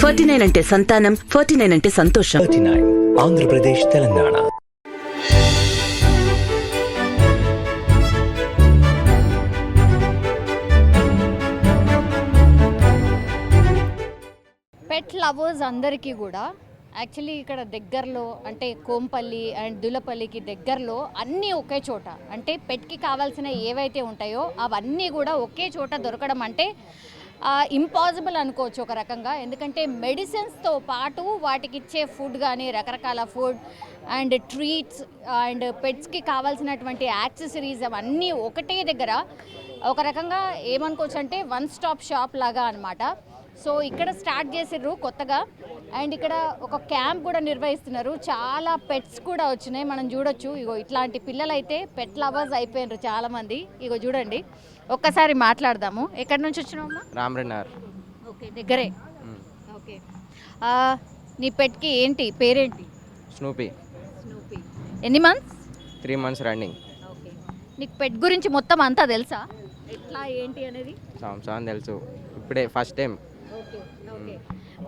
49 అంటే సంతానం, 49 అంటే సంతోషం. 39 ఆంధ్రప్రదేశ్, తెలంగాణ. పెట్ లవర్స్ అందరికీ కూడా యాక్చువల్లీ ఇక్కడ దగ్గరలో అంటే కోంపల్లి అండ్ దులపల్లికి దగ్గరలో అన్నీ ఒకే చోట, అంటే పెట్కి కావాల్సిన ఏవైతే ఉంటాయో అవన్నీ కూడా ఒకే చోట దొరకడం అంటే ఇంపాసిబుల్ అనుకోవచ్చు ఒక రకంగా. ఎందుకంటే మెడిసిన్స్తో పాటు వాటికి ఇచ్చే ఫుడ్ కానీ రకరకాల ఫుడ్ అండ్ ట్రీట్స్ అండ్ పెట్స్కి కావాల్సినటువంటి యాక్సెసరీస్ అవన్నీ ఒకటే దగ్గర ఒక రకంగా ఏమనుకోవచ్చు అంటే వన్ స్టాప్ షాప్ లాగా అనమాట. సో ఇక్కడ స్టార్ట్ చేసిర్రు కొత్తగా, అండ్ ఇక్కడ ఒక క్యాంప్ కూడా నిర్వహిస్తున్నారు. చాలా పెట్స్ కూడా వచ్చినాయి, మనం చూడొచ్చు. ఇగో ఇట్లాంటి పిల్లలు అయితే పెట్ లవర్స్ అయిపోయినారు చాలామంది. ఇగో చూడండి, ఒక్కసారి మాట్లాడదాము. ఎక్కడి నుంచి వచ్చినావమ్మా? రామరెడ్డినగర్. ఓకే, దగ్గరే. ఓకే, నీ పెట్కి ఏంటి పేరేంటి? స్నూపీ. స్నూపీ. ఎన్ని మంత్స్? 3 months running. ఓకే, నీకు పెట్ గురించి మొత్తం అంతా తెలుసా, ఎట్లా ఏంటి అనేది? సంవత్సరం తెలుసు, ఇప్పుడే ఫస్ట్ టైం. ఓకే ఓకే,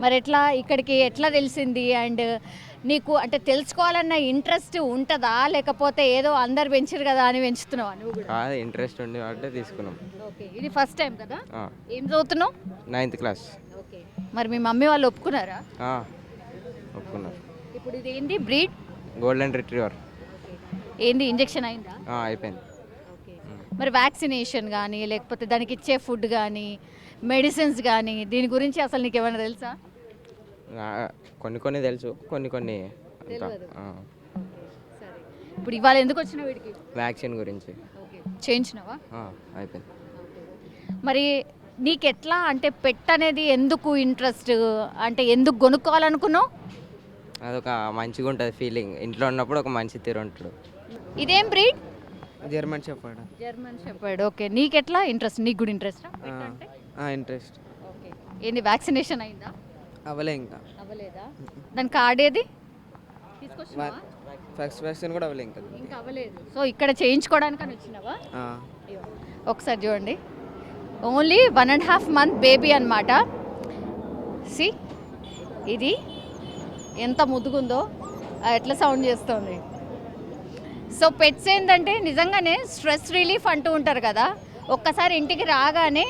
మరి ఎట్లా ఇక్కడికి ఎట్లా తెలిసింది? అండ్ నీకు అంటే తెలుసుకోవాలన్న ఇంట్రెస్ట్ ఉంటుందా, లేకపోతే ఏదో అందరు పెంచారు కదా అని పెంచుతున్నావా నువ్వు కూడా? కాదు, ఇంట్రెస్ట్ ఉంది కాబట్టి తీసుకున్నాం. ఓకే, ఇది ఫస్ట్ టైం కదా? ఏం చదువుతున్నావు? 9th class. ఓకే, మరి మీ మమ్మీ వాళ్ళు ఒప్పుకున్నారా? ఒప్పుకున్నారు. ఇప్పుడు ఇది ఏంటి బ్రీడ్? Golden retriever. ఏంది ఇంజెక్షన్ అయిందా? అయిపోయింది. ఓకే, మరి వ్యాక్సినేషన్ కానీ లేకపోతే దానికి ఇచ్చే ఫుడ్ కానీ మెడిసిన్స్ కానీ దీని గురించి అసలు నీకు ఏమైనా తెలుసా? కొన్ని తెలుసు, కొన్ని తెలియదు. సరే, ఇప్పుడు ఇవాళ ఎందుకు వచ్చినావు వీడికి? వ్యాక్సిన్ గురించి. ఓకే, చేయించినావా? అయిపోయింది. మరి నీకెట్లా అంటే పెట్ అనేది ఎందుకు ఇంట్రెస్ట్, అంటే ఎందుకు కొనుక్కోవాలనుకున్నావు? అదొక మంచిగా ఉంటుంది ఫీలింగ్, ఇంట్లో ఉన్నప్పుడు ఒక మంచి తీరు ఉంటాడు. ఇదేం breed? German shepherd. German shepherd. Okay, నీకెట్లా ఇంట్రెస్ట్? నీకు కూడా ఇంట్రెస్ట్? ఇంట్రెస్ట్. ఓకే, ఏంది వ్యాక్సినేషన్ అయిందా? అవ్వలే, ఇంకా అవ్వలేదా? దాని కార్డ్ ఏది తీసుకొచ్చినావా? ఫస్ట్ వ్యాక్సిన్ కూడా అవ్వలే, ఇంకా అవ్వలేదు. సో ఇక్కడ చేయించుకోవడానికి అని వచ్చినావా? ఒకసారి చూడండి, ఓన్లీ 1.5 month బేబీ అనమాట. సి, ఇది ఎంత ముద్దుగుందో, ఎట్లా సౌండ్ చేస్తుంది. సో పెట్స్ ఏంటంటే నిజంగానే స్ట్రెస్ రిలీఫ్ అంటూ ఉంటారు కదా. ఒక్కసారి ఇంటికి రాగానే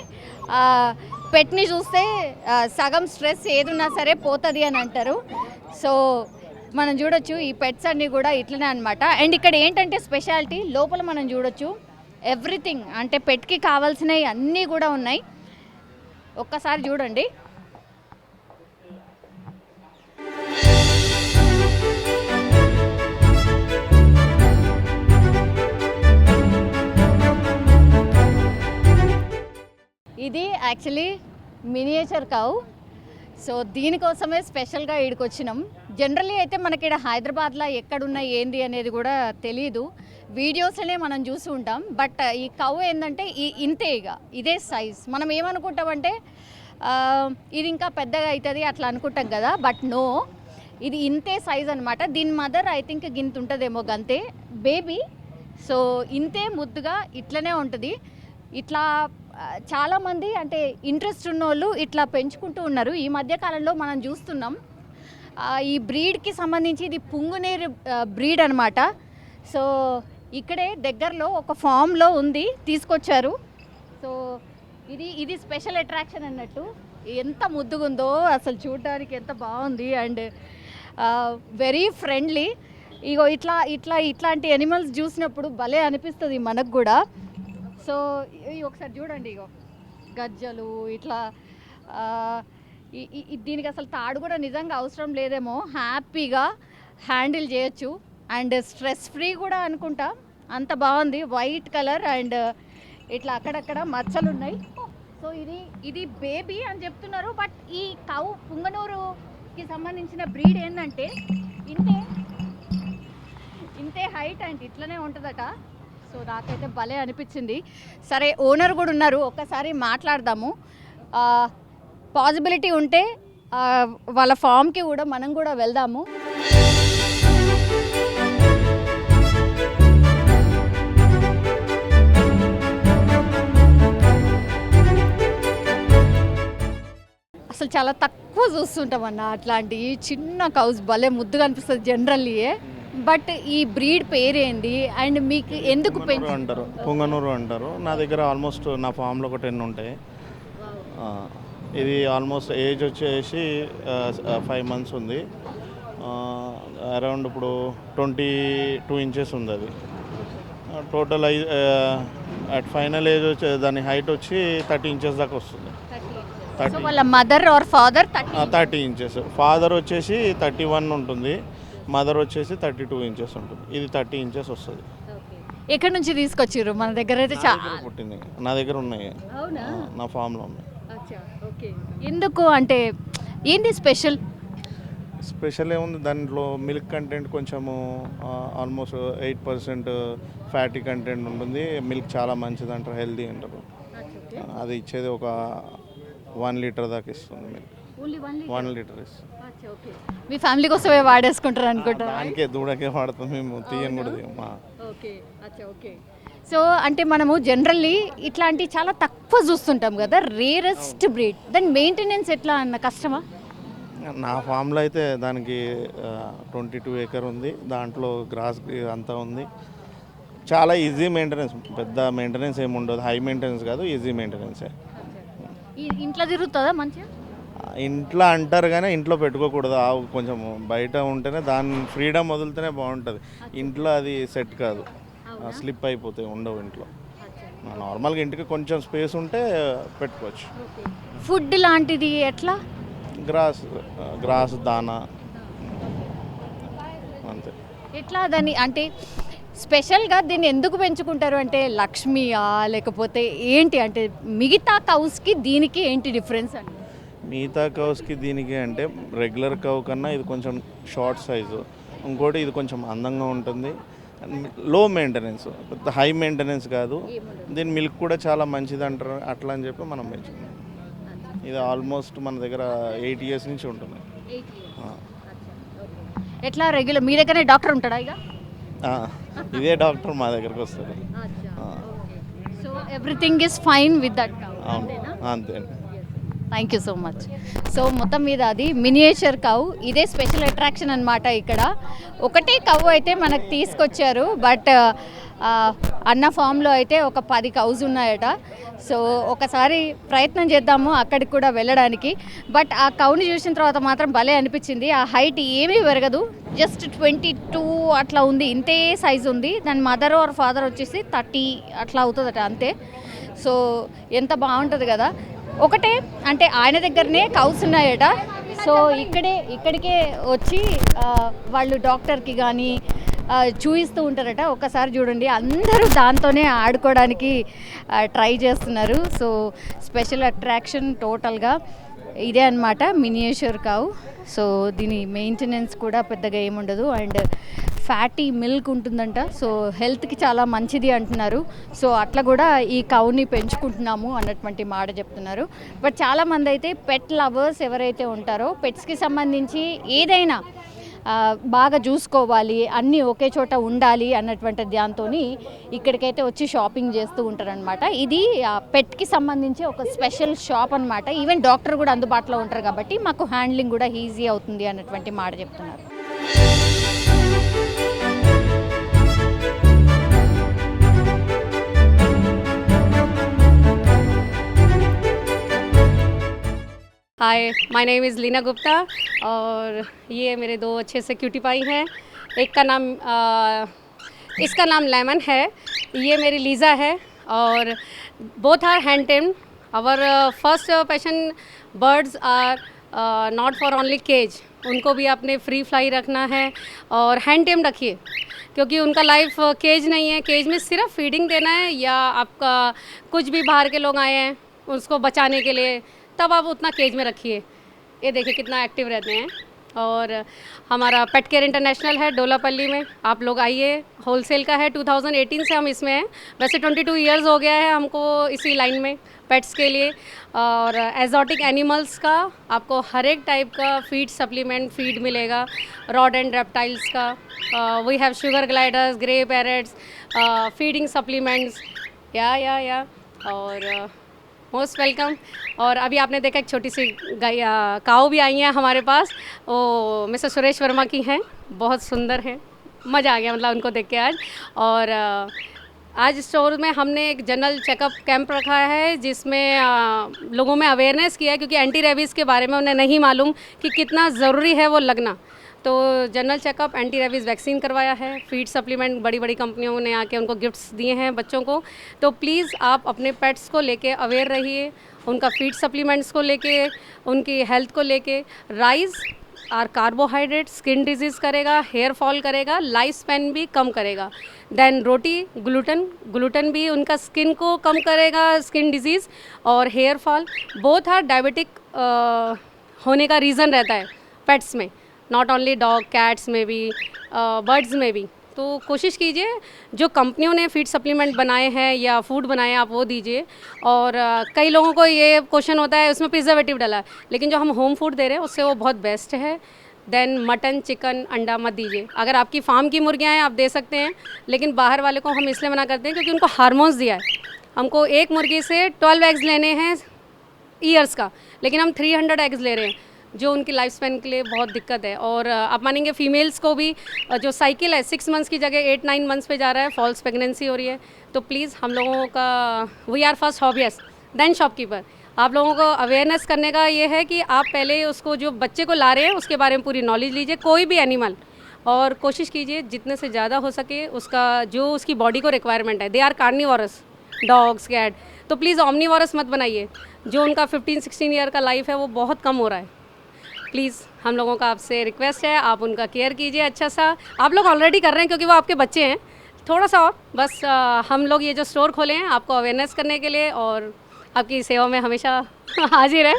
పెట్ని చూస్తే సగం స్ట్రెస్ ఏదున్నా సరే పోతుంది అని అంటారు. సో మనం చూడొచ్చు ఈ పెట్స్ అన్నీ కూడా ఇట్లనే అనమాట. అండ్ ఇక్కడ ఏంటంటే స్పెషాలిటీ లోపల మనం చూడొచ్చు ఎవ్రీథింగ్, అంటే పెట్కి కావాల్సినవి అన్నీ కూడా ఉన్నాయి. ఒక్కసారి చూడండి. ఇది యాక్చువల్లీ మినియేచర్ కౌ. సో దీనికోసమే స్పెషల్గా ఈడికి వచ్చినాం. జనరల్లీ అయితే మనకి ఇక్కడ హైదరాబాద్లో ఎక్కడున్నా ఏంది అనేది కూడా తెలీదు, వీడియోస్లోనే మనం చూసి ఉంటాం. బట్ ఈ కౌ ఏంటంటే ఇంతే, ఇక ఇదే సైజ్. మనం ఏమనుకుంటామంటే ఇది ఇంకా పెద్దగా అవుతుంది అట్లా అనుకుంటాం కదా, బట్ నో, ఇది ఇంతే సైజ్ అనమాట. దీని మదర్ ఐ థింక్ గింత ఉంటుందేమో, గంతే బేబీ. సో ఇంతే ముద్దుగా ఇట్లనే ఉంటుంది. ఇట్లా చాలామంది అంటే ఇంట్రెస్ట్ ఉన్న వాళ్ళు ఇట్లా పెంచుకుంటూ ఉన్నారు. ఈ మధ్యకాలంలో మనం చూస్తున్నాం ఈ బ్రీడ్కి సంబంధించి, ఇది పుంగునేరు బ్రీడ్ అనమాట. సో ఇక్కడే దగ్గరలో ఒక ఫామ్లో ఉంది, తీసుకొచ్చారు. సో ఇది స్పెషల్ అట్రాక్షన్ అన్నట్టు. ఎంత ముద్దుగుందో అసలు, చూడడానికి ఎంత బాగుంది అండ్ వెరీ ఫ్రెండ్లీ. ఇగో ఇట్లాంటి ఎనిమల్స్ చూసినప్పుడు భలే అనిపిస్తుంది మనకు కూడా. సో ఒకసారి చూడండి, ఇగో గజ్జలు ఇట్లా. దీనికి అసలు తాడు కూడా నిజంగా అవసరం లేదేమో, హ్యాపీగా హ్యాండిల్ చేయొచ్చు అండ్ స్ట్రెస్ ఫ్రీ కూడా అనుకుంటా. అంత బాగుంది, వైట్ కలర్ అండ్ ఇట్లా అక్కడక్కడ మచ్చలు ఉన్నాయి. సో ఇది బేబీ అని చెప్తున్నారు. బట్ ఈ కౌ పుంగనూరుకి సంబంధించిన బ్రీడ్ ఏంటంటే ఇంతే హైట్ అండ్ ఇట్లనే ఉంటుందట. సో నాకైతే భలే అనిపించింది. సరే, ఓనర్ కూడా ఉన్నారు, ఒక్కసారి మాట్లాడదాము. పాసిబిలిటీ ఉంటే వాళ్ళ ఫామ్కి కూడా మనం కూడా వెళ్దాము. అసలు చాలా తక్కువ చూస్తుంటాం అన్న అట్లాంటి చిన్న కౌస్ భలే ముద్దుగా అనిపిస్తుంది జనరల్లీ. బట్ ఈ బ్రీడ్ పేరేంది అండ్ మీకు ఎందుకు పొంగనూరు అంటారు, పొంగనూరు అంటారు. నా దగ్గర ఆల్మోస్ట్ నా ఫామ్లో ఒక 10 ఉంటాయి. ఇది ఆల్మోస్ట్ ఏజ్ వచ్చేసి 5 months ఉంది. అరౌండ్ ఇప్పుడు 22 inches ఉంది అది. టోటల్ అట్ ఫైనల్ ఏజ్ వచ్చి దాని హైట్ వచ్చి 30 inches దాకా వస్తుంది. సో వాళ్ళ mother or father 30 inches. Father వచ్చేసి 31 ఉంటుంది, మదర్ వచ్చేసి 32 inches ఉంటుంది. ఇది 30 inches వస్తుంది. ఎక్కడి నుంచి తీసుకొచ్చారు? మన దగ్గర అయితే చాలా పుట్టింది, నా దగ్గర ఉన్నాయి, నా ఫామ్లో ఉన్నాయి. ఎందుకు అంటే ఏంటి స్పెషల్? స్పెషల్ ఏముంది, దాంట్లో మిల్క్ కంటెంట్ కొంచెము ఆల్మోస్ట్ 8% ఫ్యాటీ కంటెంట్ ఉంటుంది. మిల్క్ చాలా మంచిది అంటారు, హెల్దీ అంటారు. అది ఇచ్చేది ఒక 1 liter దాకా ఇస్తుంది మిల్క్. 1 liter ఇస్తుంది. మీ ఫ్యామిలీ కోసమే వాడేసుకుంటారు అనుకుంటా. దానికే దూడకే వాడతాం మేము, తీయని కూడా తీయమా. సో అంటే మనము జనరల్లీ ఇట్లాంటి చాలా తక్కువ చూస్తుంటాం కదా, రేరెస్ట్ బ్రీడ్. దాని మెయింటెనెన్స్ ఎట్లా అన్న కష్టమా? నా ఫామ్లో అయితే దానికి 22 acre ఉంది. దాంట్లో గ్రాస్ అంతా ఉంది. చాలా ఈజీ మెయింటెనెన్స్, పెద్ద మెయింటెనెన్స్ ఏమి ఉండదు. హై మెయింటెనెన్స్ కాదు, ఈజీ మెయింటెనెన్సే. ఇంట్లో తిరుగుతుందా మంచిగా? ఇంట్లో అంటారు కానీ ఇంట్లో పెట్టుకోకూడదు. ఆవు కొంచెం బయట ఉంటేనే, దాని ఫ్రీడమ్ వదిలితేనే బాగుంటుంది. ఇంట్లో అది సెట్ కాదు, స్లిప్ అయిపోతాయి, ఉండవు ఇంట్లో. నార్మల్గా ఇంటికి కొంచెం స్పేస్ ఉంటే పెట్టుకోవచ్చు. ఫుడ్ లాంటిది ఎట్లా? గ్రాస్ దానా అంతే. ఎట్లా దాన్ని అంటే స్పెషల్గా దీన్ని ఎందుకు పెంచుకుంటారు అంటే లక్ష్మియా లేకపోతే ఏంటి అంటే మిగతా కౌస్కి దీనికి ఏంటి డిఫరెన్స్ అంటే? మిగతా కౌస్కి దీనికి అంటే రెగ్యులర్ కౌ కన్నా ఇది కొంచెం షార్ట్ సైజు. ఇంకోటి ఇది కొంచెం అందంగా ఉంటుంది. లో మెయింటెనెన్స్, పెద్ద హై మెయింటెనెన్స్ కాదు. దీని మిల్క్ కూడా చాలా మంచిది అంటారు. అట్లా అని చెప్పి మనం పెంచుకున్నాం. ఇది ఆల్మోస్ట్ మన దగ్గర 8 years నుంచి ఉంటుంది. ఎట్లా రెగ్యులర్ మీ దగ్గరనే డాక్టర్ ఉంటాడా? ఇక ఇదే డాక్టర్ మా దగ్గరకు వస్తుంది. So everything is fine with that. అంతే. Thank you so much. So మొత్తం మీద అది మినియేచర్ కవ్, ఇదే స్పెషల్ అట్రాక్షన్ అనమాట. ఇక్కడ ఒకటే కవ్ అయితే మనకు తీసుకొచ్చారు, బట్ అన్న ఫామ్లో అయితే ఒక 10 cows ఉన్నాయట. సో ఒకసారి ప్రయత్నం చేద్దాము అక్కడికి కూడా వెళ్ళడానికి. బట్ ఆ కౌని చూసిన తర్వాత మాత్రం భలే అనిపించింది. ఆ హైట్ ఏమీ పెరగదు, జస్ట్ 22 అట్లా ఉంది, ఇంతే సైజు ఉంది. దాని మదర్ ఆర్ ఫాదర్ వచ్చేసి 30 అట్లా అవుతుందట, అంతే. సో ఎంత బాగుంటుంది కదా. ఒకటే అంటే ఆయన దగ్గరనే కౌస్ ఉన్నాయట. సో ఇక్కడికే వచ్చి వాళ్ళు డాక్టర్కి కానీ చూపిస్తూ ఉంటారట. ఒక్కసారి చూడండి, అందరూ దాంతోనే ఆడుకోవడానికి ట్రై చేస్తున్నారు. సో స్పెషల్ అట్రాక్షన్ టోటల్గా ఇదే అన్నమాట, మినియేచర్ కౌ. సో దీని మెయింటెనెన్స్ కూడా పెద్దగా ఏముండదు అండ్ ఫ్యాటీ మిల్క్ ఉంటుందంట. సో హెల్త్కి చాలా మంచిది అంటున్నారు. సో అట్లా కూడా ఈ కౌని పెంచుకుంటున్నాము అన్నటువంటి మాట చెప్తున్నారు. బట్ చాలామంది అయితే పెట్ లవర్స్ ఎవరైతే ఉంటారో, పెట్స్కి సంబంధించి ఏదైనా బాగా చూసుకోవాలి, అన్నీ ఒకే చోట ఉండాలి అన్నటువంటి దాంతో ఇక్కడికైతే వచ్చి షాపింగ్ చేస్తూ ఉంటారనమాట. ఇది పెట్కి సంబంధించి ఒక స్పెషల్ షాప్ అనమాట. ఈవెన్ డాక్టర్ కూడా అందుబాటులో ఉంటారు కాబట్టి మాకు హ్యాండ్లింగ్ కూడా ఈజీ అవుతుంది అన్నటువంటి మాట చెప్తున్నారు. Hi, my name is Leena Gupta और ये मेरे 2 अच्छे से क्यूटी पाई हैं. एक का नाम इसका नाम लेमन है, ये मेरी लीज़ा है और both are hand tamed. Our first passion birds are not for only cage, उनको भी आपने फ्री फ्लाई रखना है और हैंड टेम्ड रखिए, क्योंकि उनका लाइफ केज नहीं है. केज में सिर्फ फीडिंग देना है या आपका कुछ भी बाहर के लोग आए हैं उसको बचाने के लिए, तब आप उतना केज में रखिए. ये देखिए कितना एक्टिव रहते हैं. और हमारा पेट केयर इंटरनेशनल है डोलापल्ली में, आप लोग आइए. होलसेल का है, 2018 से हम इसमें हैं. वैसे 22 इयर्स हो गया है हमको इसी लाइन में पेट्स के लिए. और एजॉटिक एनिमल्स का आपको हर एक टाइप का फीड सप्लीमेंट फीड मिलेगा. रॉड एंड रेप्टाइल्स का we have sugar gliders, grey parrots, feeding supplements या और मोस्ट वेलकम। और अभी आपने देखा एक छोटी सी गाय काऊ भी आई हैं हमारे पास, वो मिस्टर सुरेश वर्मा की हैं, बहुत सुंदर हैं, मज़ा आ गया मतलब उनको देख के आज। और आज स्टोर में हमने एक जनरल चेकअप कैंप रखा है जिसमें लोगों में अवेयरनेस किया है, क्योंकि एंटी रेबीज़ के बारे में उन्हें नहीं मालूम कि कितना ज़रूरी है वो लगना। तो general checkup, anti rabies vaccine करवाया है, फीड सप्लीमेंट बड़ी बड़ी कंपनियों ने आके उनको गिफ्ट्स दिए हैं बच्चों को। तो प्लीज़ आप अपने पेट्स को लेके अवेयर रहिए, उनका फीड सप्लीमेंट्स को लेके, उनकी हेल्थ को लेके। राइस और कार्बोहाइड्रेट स्किन डिजीज़ करेगा, हेयर फॉल करेगा, लाइफ स्पैन भी कम करेगा। देन रोटी, ग्लूटन भी उनका स्किन को कम करेगा, स्किन डिजीज़ और hair fall. Both are diabetic होने का रीज़न रहता है पेट्स में, नॉट ओनली डॉग, कैट्स में भी, बर्ड्स में भी। तो कोशिश कीजिए जो कंपनियों ने फीड सप्लीमेंट बनाए हैं या फूड बनाए हैं आप वो दीजिए। और कई लोगों को ये क्वेश्चन होता है उसमें प्रिजर्वेटिव डाला है, लेकिन जो हम होम फूड दे रहे हैं उससे वो बहुत बेस्ट है। देन मटन, चिकन, अंडा मत दीजिए। अगर आपकी फार्म की मुर्गियाँ हैं आप दे सकते हैं, लेकिन बाहर वाले को हम इसलिए मना करते हैं क्योंकि उनको हार्मोन्स दिया है। हमको एक मुर्गी से 12 एग्स लेने हैं ईयर्स का, लेकिन हम 300 एग्स ले रहे हैं, जो उनकी लाइफ स्पैन के लिए बहुत दिक्कत है। और आप मानेंगे फीमेल्स को भी जो साइकिल है 6 मंथ्स की जगह 8-9 मंथ्स पे जा रहा है, फॉल्स प्रेगनेंसी हो रही है। तो प्लीज़ हम लोगों का we are first hobbyist then shopkeeper. आप लोगों को अवेयरनेस करने का ये है कि आप पहले उसको जो बच्चे को ला रहे हैं उसके बारे में पूरी नॉलेज लीजिए, कोई भी एनिमल, और कोशिश कीजिए जितने से ज़्यादा हो सके उसका जो उसकी बॉडी को रिक्वायरमेंट है। They are carnivorous, dogs, cat, तो प्लीज़ ऑमनीवोरस मत बनाइए। जो उनका 15-16 ईयर का लाइफ है वो बहुत कम हो रहा है। प्लीज़ हम लोगों का आपसे रिक्वेस्ट है, आप उनका केयर कीजिए अच्छा सा। आप लोग ऑलरेडी कर रहे हैं क्योंकि वो आपके बच्चे हैं, थोड़ा सा और बस। हम लोग ये जो स्टोर खोले हैं आपको अवेयरनेस करने के लिए और आपकी सेवा में हमेशा हाजिर है।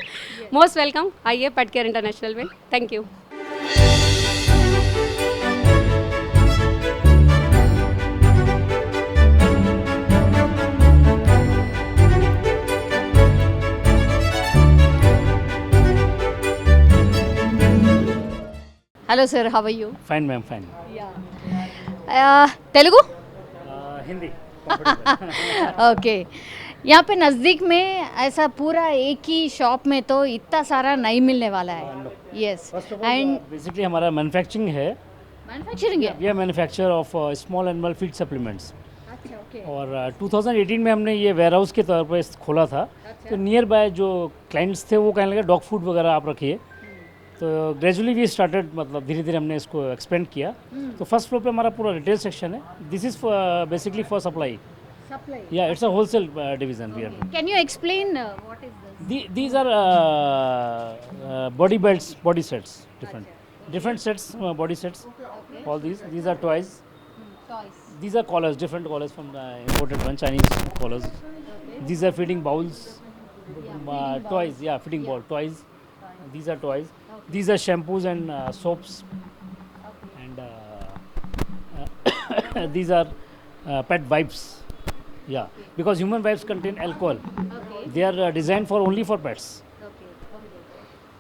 मोस्ट वेलकम, आइए पेट केयर इंटरनेशनल में। Thank you. Hello sir, how are you? Fine ma'am, fine. Telugu? Hindi. Okay. यहाँ पे नज़दीक में ऐसा पूरा एक ही शॉप में तो इतना सारा नहीं मिलने वाला है। यस, एंड बेसिकली हमारा मैन्युफैक्चरिंग है, मैन्युफैक्चरिंग है। We are manufacture of small animal feed supplements. अच्छा, ओके। और 2018 में हमने ये वेयर हाउस के तौर पर खोला था। तो नियर बाय जो क्लाइंट्स थे वो कहने लगे डॉग फूड वगैरह आप रखिए। तो ग्रेजुअली वी स्टार्टेड, मतलब धीरे धीरे हमने इसको एक्सपेंड किया। तो फर्स्ट फ्लोर पे हमारा पूरा रिटेल सेक्शन है। This is basically for supply. या it's a wholesale division we are doing. Can you explain what is this? These are body belts, body sets, different sets, body sets. All these are toys. Toys. These are collars, different collars from the imported one, Chinese collars. These are feeding bowls, toys. Yeah, feeding bowl toys. These are toys. These are shampoos and soaps, and these are pet wipes. Yeah, because human wipes contain alcohol. Okay. They are designed for only for pets. Okay.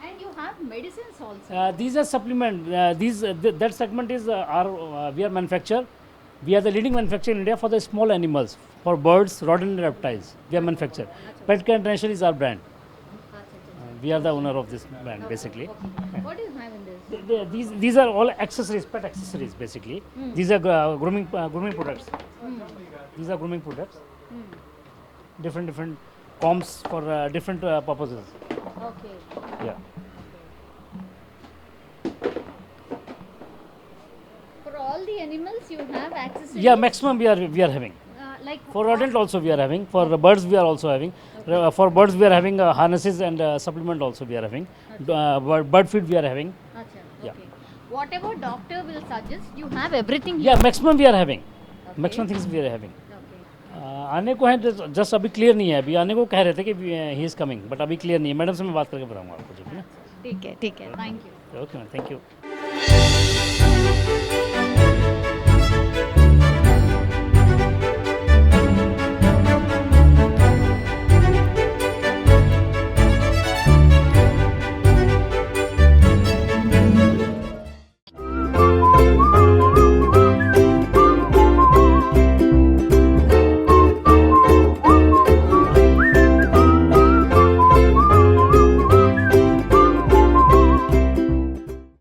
And you have medicines also. These are supplement. That segment is we are manufacturer. We are the leading manufacturer in India for the small animals, for birds, rodent, and reptiles. We are manufacturer. Pet Care International is our brand. We are the owner of this brand, basically. What do you have in this? These are all accessories, pet accessories, basically. These are grooming products. These are grooming products. Different combs for different purposes. Okay. Yeah. For all the animals you have accessories? Yeah, maximum we are having. Like For rodent also we are having. For birds we are also having. For birds we are having harnesses and supplement also we are having. Bird feed we are having. Acha, Yeah. okay. Whatever doctor will suggest, you have everything Yeah, here. maximum we are having. Maximum things we are having. Okay. आने को है, just अभी clear नहीं है। अभी आने को कह रहे थे कि ही इज़ कमिंग, बट अभी क्लियर नहीं है। मैडम से मैं बात करके बताऊंगा आपको, ठीक है ना? ठीक है, thank you. Okay ma'am, thank you.